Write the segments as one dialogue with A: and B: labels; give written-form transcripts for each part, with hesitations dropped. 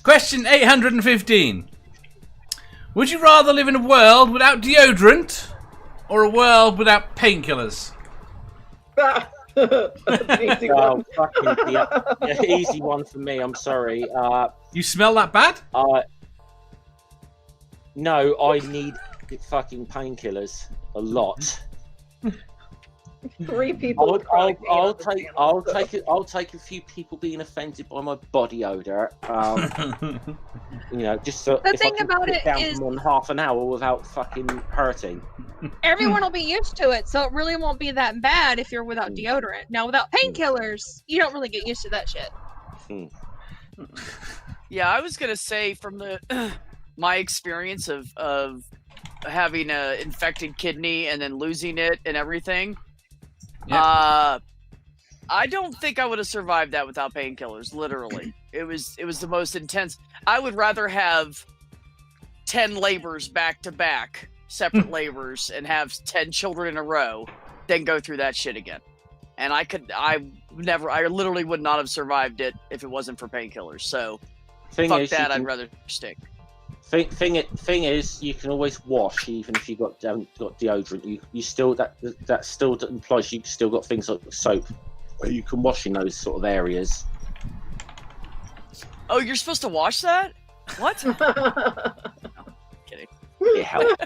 A: Question 815. Would you rather live in a world without deodorant or a world without painkillers?
B: Easy one. Easy one for me. I'm sorry.
A: You smell that bad?
B: No, I need fucking painkillers a lot.
C: 3 people.
B: I'll take a few people being offended by my body odor. Just so
D: The thing about it
B: down
D: is,
B: for more than half an hour without fucking hurting.
D: everyone will be used to it, so it really won't be that bad if you're without deodorant. Now, without painkillers, you don't really get used to that shit.
E: Yeah, I was gonna say from my experience of having a infected kidney and then losing it and everything. Yeah. I don't think I would have survived that without painkillers. Literally, it was the most intense. I would rather have 10 labors back to back, separate labors, and have 10 children in a row than go through that shit again. And I literally would not have survived it if it wasn't for painkillers. So, I'd rather stick.
B: Thing is, you can always wash even if you've got deodorant. You still that still implies you've still got things like soap where you can wash in those sort of areas.
E: Oh, you're supposed to wash that? What? Kidding.
B: It helps.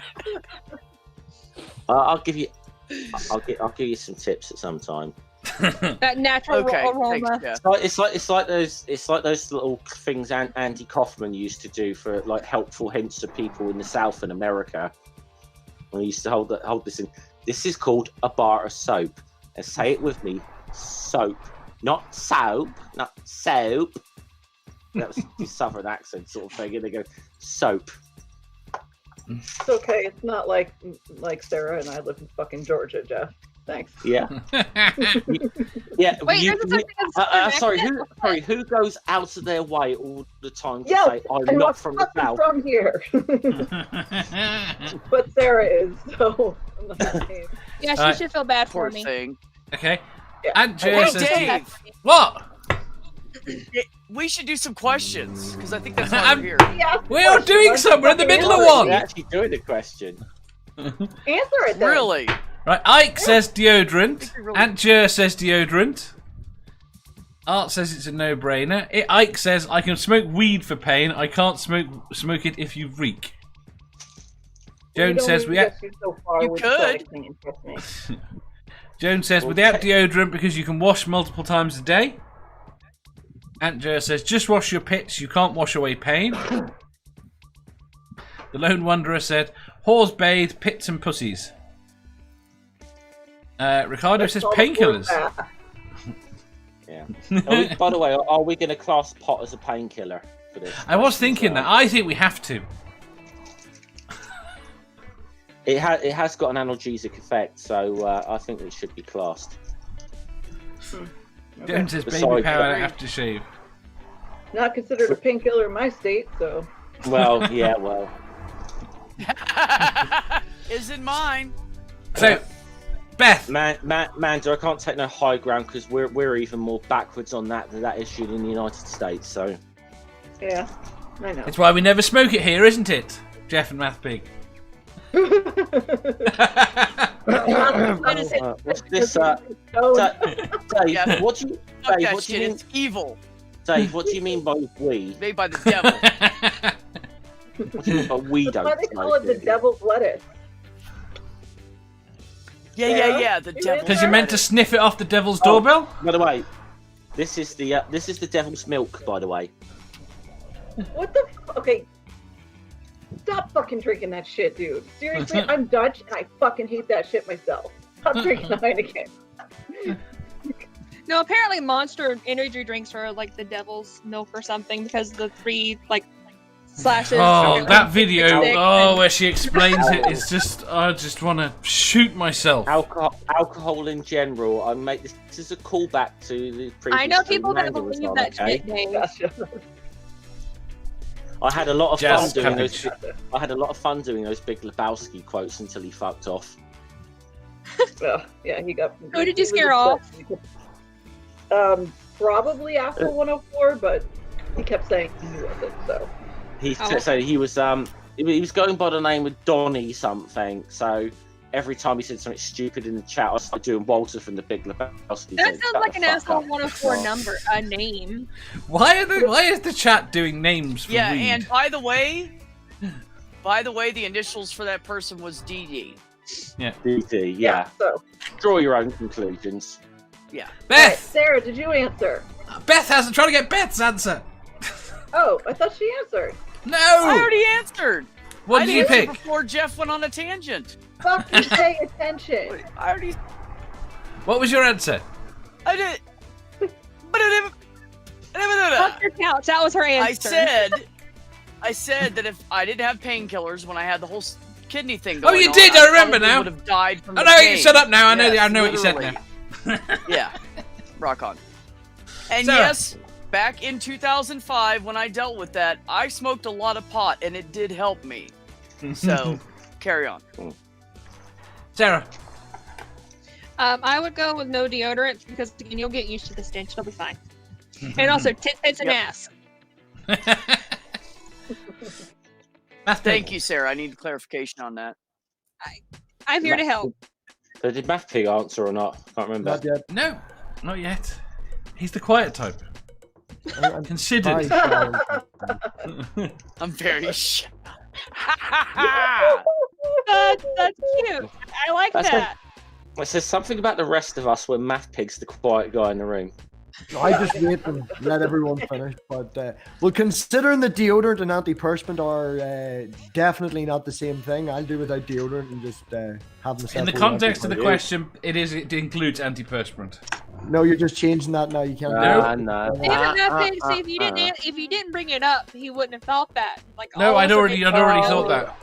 B: I'll give you some tips at some time.
D: That natural aroma.
E: Thanks, yeah.
B: It's like those little things Andy Kaufman used to do for like helpful hints to people in the South in America. When he used to hold this in. This is called a bar of soap. And say it with me, soap, not soap, not soap. That was the Southern accent sort of thing, and they go soap.
C: It's okay. It's not like Sarah and I live in fucking Georgia, Jeff. Thanks.
B: Yeah. Yeah.
D: Wait,
B: Sorry. Who goes out of their way all the time to say I'm not from the South?
C: From here. But Sarah is, so I'm not saying.
D: Yeah, she should feel bad for me.
E: Thing.
A: Okay.
C: Yeah.
A: And
E: Dave.
A: What?
E: We should do some questions because I think that's why we're here.
C: Yeah,
A: We are doing some. We're in the middle of one.
B: We're actually doing the question.
C: Answer it then.
E: Really?
A: Right, Ike says deodorant.
E: Really...
A: Aunt Jer says deodorant. Art says it's a no-brainer. Ike says I can smoke weed for pain. I can't smoke it if you reek. Jones says
C: you
E: could.
A: Jones says without deodorant because you can wash multiple times a day. Aunt Jer says just wash your pits. You can't wash away pain. The Lone Wanderer said whores bathe, pits and pussies. Ricardo says painkillers.
B: Yeah. By the way, are we going to class pot as a painkiller for this?
A: I was thinking that. I think we have to.
B: It has got an analgesic effect, so I think it should be classed.
A: Jones says baby powder aftershave.
C: Not considered a painkiller in my state, so.
B: Well, yeah, well.
E: Isn't mine.
A: So, Beth.
B: Manda, I can't take no high ground because we're even more backwards on that issue in the United States. So.
C: Yeah, I know.
A: It's why we never smoke it here, isn't it, Jeff and Math Pig?
B: What's this? Dave, what do you mean?
E: It's evil.
B: Dave, what do you mean by weed?
E: Made by the devil.
B: What do you mean by weed?
C: That's why they call it the devil's lettuce.
E: Yeah. The devil.
A: Because you're meant to sniff it off the devil's doorbell.
B: By the way, this is the devil's milk. By the way.
C: What the? Okay. Stop fucking drinking that shit, dude. Seriously, I'm Dutch and I fucking hate that shit myself. Stop drinking Heineken.
D: No, apparently Monster energy drinks are like the devil's milk or something because the 3 slashes.
A: Oh, that video! Where she explains it, it's just I just want to shoot myself.
B: Alcohol in general. This is a callback to the previous.
D: I know people that believe that shit, Dave.
C: Gotcha.
B: I had a lot of fun doing those. I had a lot of fun doing those Big Lebowski quotes until he fucked off.
C: Well, yeah, he got.
D: Who did you scare off?
C: Probably after 104, but He kept saying he wasn't, so.
B: So he was going by the name of Donnie something. So every time he said something stupid in the chat, I started doing Walter from the Big Lebowski.
D: That sounds like an asshole 104 name.
A: Why is the chat doing names for weed?
E: And by the way, the initials for that person was DD.
A: Yeah.
B: DD, yeah.
C: So.
B: Draw your own conclusions.
E: Yeah.
A: Beth!
C: Right, Sarah, did you answer?
A: Beth hasn't trying to get Beth's answer.
C: Oh, I thought she answered.
A: No!
E: I already answered.
A: What
E: I
A: did you pick?
E: Before Jeff went on a tangent.
C: Fucking pay attention.
E: I already.
A: What was your answer?
E: I did.
D: Fuck your couch. That was her answer.
E: I said that if I didn't have painkillers when I had the whole kidney thing going
A: Oh, you
E: on,
A: did. I remember now.
E: Would have died from
A: I
E: the
A: know.
E: pain.
A: Shut up now. I know.
E: Yes,
A: I know what you said
E: literally.
A: now.
E: Yeah. Rock on. And
A: Sarah.
E: yes, back in 2005 when I dealt with that, I smoked a lot of pot and it did help me. So, carry on.
A: Sarah.
D: I would go with no deodorant because again, you'll get used to the stench. It'll be fine. And also, tits and ass.
E: Thank you, Sarah. I need clarification on that.
D: I'm here to help.
B: So did Math Pig answer or not? Can't remember.
F: Not yet.
A: No, not yet. He's the quiet type.
F: I'm
A: Considered.
E: I'm very shy.
D: That's cute. I like
B: That's
D: that.
B: It says something about the rest of us when Math Pig's the quiet guy in the room.
F: I just wait and let everyone finish. But well, considering that deodorant and antiperspirant are definitely not the same thing, I'll do without deodorant and just have myself.
A: In the context of the question, it includes antiperspirant.
F: No, you're just changing that now. You can't.
B: No.
D: See, if you didn't bring it up, he wouldn't have thought that. Like,
A: No,
D: all
A: I'd
D: of a
A: already
D: sudden-
A: thought that.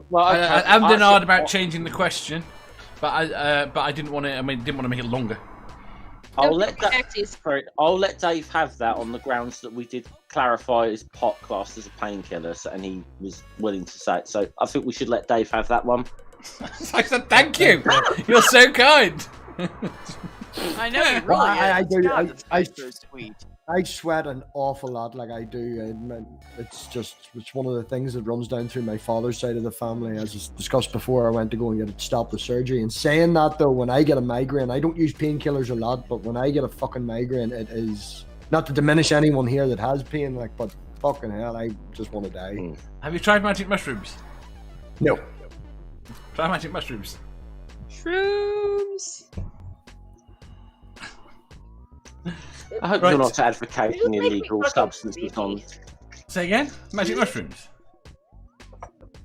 B: Well,
A: I'm denied about changing the question, but I didn't want to. I mean, didn't want to make it longer.
B: I'll
D: No,
B: let
D: taxis.
B: I'll let Dave have that on the grounds that we did clarify his pot class as a painkiller, and he was willing to say it. So I think we should let Dave have that one.
A: I said thank you. You're so kind.
E: I know you really
F: Well, I
E: is.
F: do.
E: God,
F: I
E: that's so sweet.
F: I sweat an awful lot, like I do. And it's one of the things that runs down through my father's side of the family. As is discussed before, I went to go and get it stopped with surgery. And saying that though, when I get a migraine, I don't use painkillers a lot, but when I get a fucking migraine, it is not to diminish anyone here that has pain, like, but fucking hell, I just want to die.
A: Have you tried magic mushrooms?
F: No.
A: Try magic mushrooms.
D: Shrooms.
B: I hope
A: Right.
B: you're not advocating
C: You just make me
B: illegal
C: fucking
B: substances on.
A: Say again. Magic mushrooms.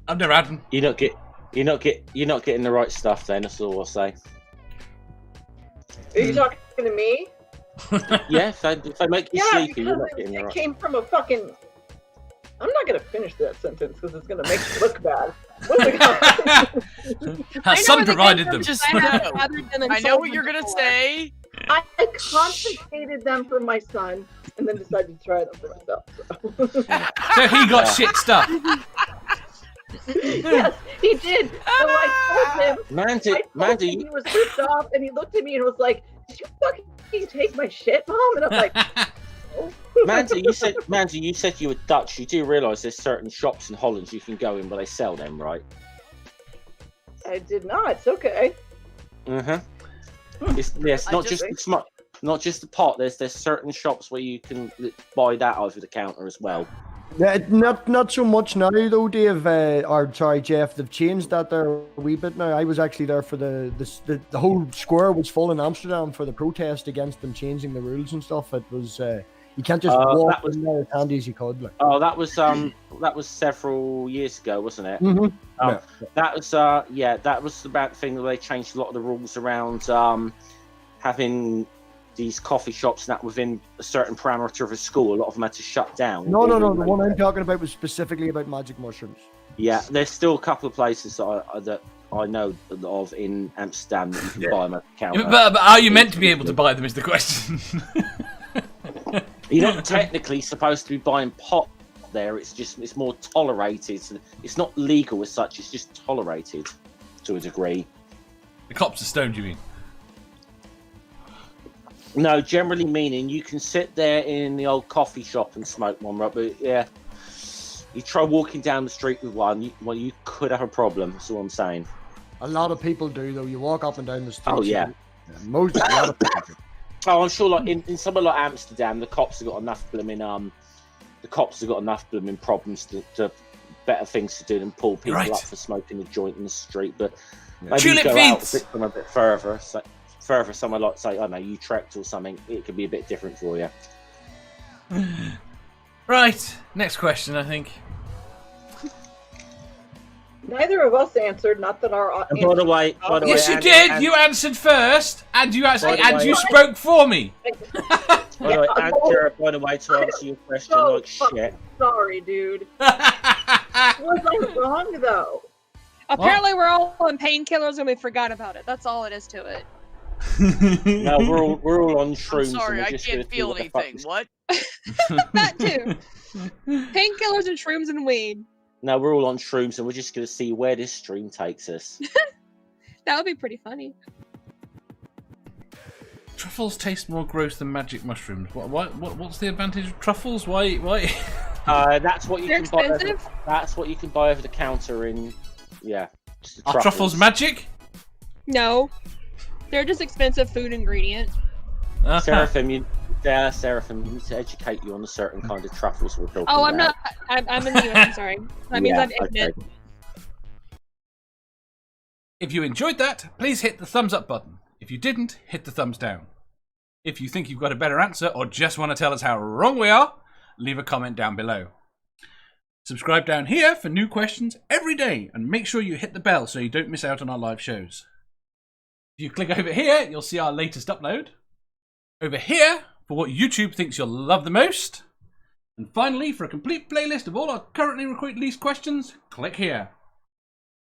A: I've never had them.
B: You're not getting the right stuff. Then that's all I'll say.
C: Are you talking to me?
B: Yeah, if they make you
C: Yeah,
B: sleepy, you're
C: because
B: not getting the
C: it
B: right.
C: came from a fucking. I'm not gonna finish that sentence because it's gonna make it look bad. What's it called?
A: Her son provided them.
E: Just
D: I have
E: know.
D: gathered them and
E: I know
D: sold
E: what
D: them
E: you're gonna
D: before.
E: say.
C: I confiscated them from my son and then decided to try them for myself.
A: So he got shit stuff.
C: Yes, he did. So I told him.
B: Mandy,
C: He was pissed off and he looked at me and was like, "Did you fucking take my shit, Mom?" And I'm like, "Oh."
B: Mandy, you said you were Dutch. You do realise there's certain shops in Holland you can go in where they sell them, right?
C: I did not. It's okay.
B: It's not just the pot. There's certain shops where you can buy that over the counter as well.
F: Yeah, not so much now though, Dave. Or sorry, Jeff. They've changed that there a wee bit now. I was actually there for the whole square was full in Amsterdam for the protest against them changing the rules and stuff. It was you can't just walk in there as handy as you could. Like.
B: Oh, that was several years ago, wasn't it?
F: Yeah.
B: That was about the thing that they changed a lot of the rules around having these coffee shops and that within a certain parameter of a school. A lot of them had to shut down.
F: No. The one I'm talking about was specifically about magic mushrooms.
B: Yeah, there's still a couple of places that I know of in Amsterdam that you can buy them at the counter.
A: But are you meant to be able to buy them is the question.
B: You're not technically supposed to be buying pot there. It's more tolerated. It's not legal as such. It's just tolerated to a degree.
A: The cops are stoned, you mean?
B: No, generally meaning you can sit there in the old coffee shop and smoke one, right? But yeah, you try walking down the street with one, you could have a problem. That's all I'm saying.
F: A lot of people do though. You walk up and down the street.
B: Oh yeah.
F: A lot of people do.
B: Oh, I'm sure. Like in somewhere like Amsterdam, the cops have got enough blooming problems to better things to do than pull people
A: Right.
B: up for smoking a joint in the street. But
F: Yeah.
B: maybe
A: Tulip
B: you go out
A: feeds.
B: a bit further, further somewhere like, say, I don't know, Utrecht or something. It could be a bit different for you.
A: Right. Next question, I think.
C: Neither of us answered. Not that our.
B: And by the way,
A: Yes, you
B: Andy-
A: did.
B: Andy-
A: You answered first, and you actually,
B: By the
A: and
B: way-
A: you spoke for me.
B: By the way, Andrew, by the way, to answer your question,
C: So
B: like
C: fucking
B: shit.
C: sorry, dude. Was I wrong though?
D: Apparently, we're all on painkillers and we forgot about it. That's all it is to it.
B: No, we're all on shrooms.
E: I'm sorry,
B: and we're
E: I
B: just
E: can't
B: gonna see
E: feel
B: what the fuck
E: anything.
B: is-
E: What?
D: That too. Painkillers and shrooms and weed.
B: No, we're all on shrooms, and we're just going to see where this stream takes us.
D: That would be pretty funny.
A: Truffles taste more gross than magic mushrooms. What's the advantage of truffles? Why?
B: That's what you
D: They're
B: can buy.
D: expensive.
B: That's what you can buy over the counter in. Yeah. Just the
A: Are truffles magic?
D: No. They're just expensive food ingredient.
B: Seraphim, you need to educate you on the certain kind of truffles we're talking
D: Oh, I'm
B: about.
D: not. I'm in the US. I'm sorry. That means
B: Yeah,
D: I'm ignorant.
B: okay.
A: If you enjoyed that, please hit the thumbs up button. If you didn't, hit the thumbs down. If you think you've got a better answer or just want to tell us how wrong we are, leave a comment down below. Subscribe down here for new questions every day, and make sure you hit the bell so you don't miss out on our live shows. If you click over here, you'll see our latest upload. Over here, for what YouTube thinks you'll love the most. And finally, for a complete playlist of all our currently released questions, click here.